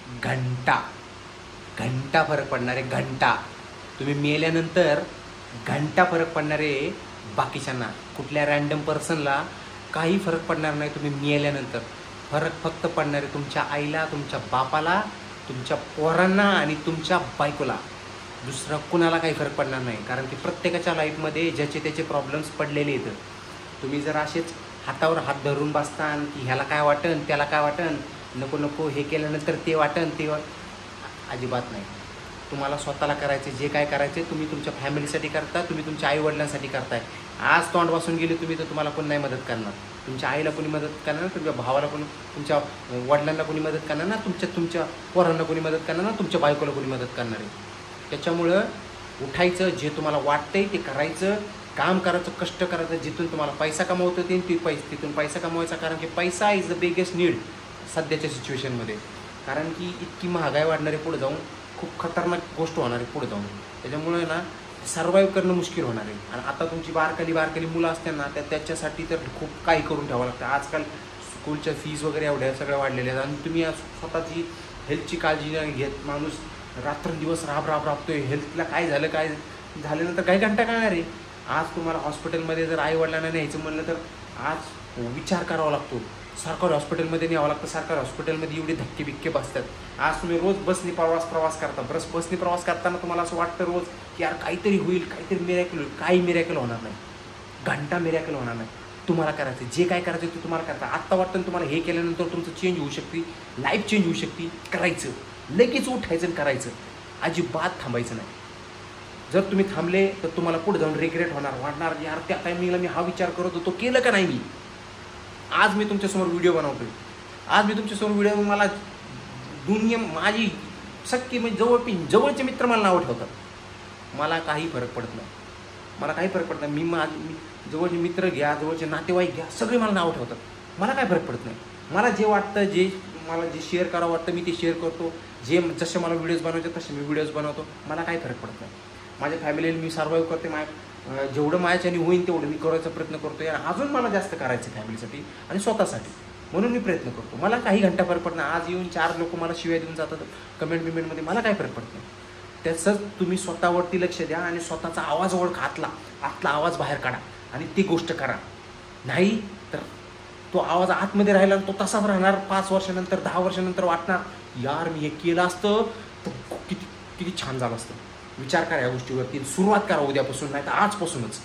घंटा घंटा फरक पडणार आहे. घंटा तुम्ही मेल्यानंतर घंटा फरक पडणार आहे. बाकीच्यांना कुठल्या रँडम पर्सनला काही फरक पडणार नाही. तुम्ही मेल्यानंतर फरक फक्त पडणार आहे तुमच्या आईला, तुमच्या बापाला, तुमच्या पोरांना आणि तुमच्या बायकोला. दुसरं कुणाला काही फरक पडणार नाही. कारण की प्रत्येकाच्या लाईफमध्ये ज्याचे त्याचे प्रॉब्लेम्स पडलेले आहेत. तुम्ही जर असेच हातावर हात धरून बसतान की ह्याला काय वाटन, त्याला काय वाटन, नको नको हे केल्यानंतर ते वाटन, ते अजिबात नाही. तुम्हाला स्वतःला करायचे जे काय करायचे तुम्ही तुमच्या फॅमिलीसाठी करता, तुम्ही तुमच्या आईवडिलांसाठी करताय. आज तोंड वासून गेले तुम्ही तर तुम्हाला कोण नाही मदत करणार. तुमच्या आईला कोणी मदत करणार ना, तुमच्या भावाला कोणी, तुमच्या वडिलांना कोणी मदत करणार ना, तुमच्या पोरांना कोणी मदत करणार ना, तुमच्या बायकोला कोणी मदत करणार आहे. त्याच्यामुळं उठायचं, जे तुम्हाला वाटतंय ते करायचं, काम करायचं, कष्ट करायचं. जिथून तुम्हाला पैसा कमवता येईल तिथून पैसा कमवायचा. कारण की पैसा इज द बिगेस्ट नीड सध्याच्या सिच्युएशनमध्ये. कारण की इतकी महागाई वाढणारी पुढे जाऊन, खूप खतरनाक गोष्ट होणार आहे पुढे जाऊन. त्याच्यामुळे ना सर्वाईव्ह करणं मुश्किल होणार आहे. आणि आता तुमची बारकाली मुलं असते ना, त्याच्यासाठी तर खूप काही करून ठेवावं लागतं. आजकाल स्कूलच्या फीज वगैरे एवढ्या सगळ्या वाढलेल्या आहेत. आणि तुम्ही स्वतःची हेल्थची काळजी नाही घेत. माणूस रात्रंदिवस राबतोय. हेल्थला काय झाल्यानंतर काही घंटा कळणार आहे. आज तुम्हाला हॉस्पिटलमध्ये जर आईवडिलांना न्यायचं म्हणलं तर आज विचार करावा लागतो. सरकारी हॉस्पिटलमध्ये न्यावं लागतं. सरकारी हॉस्पिटलमध्ये एवढे धक्के बिक्के बसतात. आज तुम्ही रोज बसने प्रवास करता. बसने प्रवास करताना तुम्हाला असं वाटतं रोज की यार काहीतरी होईल, काहीतरी मिरॅकल होईल. काही मिरॅकल होणार नाही. घंटा मिरॅकल होणार नाही. तुम्हाला करायचं जे काय करायचं ते तुम्हाला करता. आत्ता वाटतं तुम्हाला हे केल्यानंतर तुमचं चेंज होऊ शकते, लाईफ चेंज होऊ शकते. करायचं, लगेच उठायचं आणि करायचं. अजिबात थांबायचं नाही. जर तुम्ही थांबले तर तुम्हाला पुढे जाऊन रिग्रेट वाटणार यार त्या टायमिंगला मी हा विचार करत होतो, केलं का नाही मी. आज मी तुमच्यासमोर व्हिडिओ बनवतोय. मला दुनिया माझी सख्खी म्हणजे जवळचे मित्र मला नावं ठेवतात. मला काही फरक पडत नाही. मी जवळचे मित्र घ्या, जवळचे नातेवाईक घ्या, सगळे मला नावं ठेवतात. मला काय फरक पडत नाही. मला जे वाटतं, मला जे शेअर करावं वाटतं मी ते शेअर करतो. जसे मला व्हिडिओज बनवायचे तसे मी व्हिडिओज बनवतो. मला काही फरक पडत नाही. माझ्या फॅमिलीला मी सर्वाईव्ह करते. जेवढं माझ्याच्याने होईल तेवढं मी करायचा प्रयत्न करतो. आणि अजून मला जास्त करायचं फॅमिलीसाठी आणि स्वतःसाठी, म्हणून मी प्रयत्न करतो. मला काही घंटा फरक पडत नाही. आज येऊन 4 लोक मला शिव्या देऊन जातात कमेंटमध्ये, मला काय फरक पडत नाही. त्याचंच तुम्ही स्वतःवरती लक्ष द्या आणि स्वतःचा आवाज ओळखा. आतला आवाज बाहेर काढा आणि ती गोष्ट करा. नाही तर तो आवाज आतमध्ये राहिला तो तसाच राहणार. 5 वर्षानंतर 10 वर्षानंतर वाटणार यार मी हे केलं असतं तर किती छान झालं असतं. विचार करा या गोष्टीवरती. सुरुवात करा उद्यापासून, नाही तर आजपासूनच.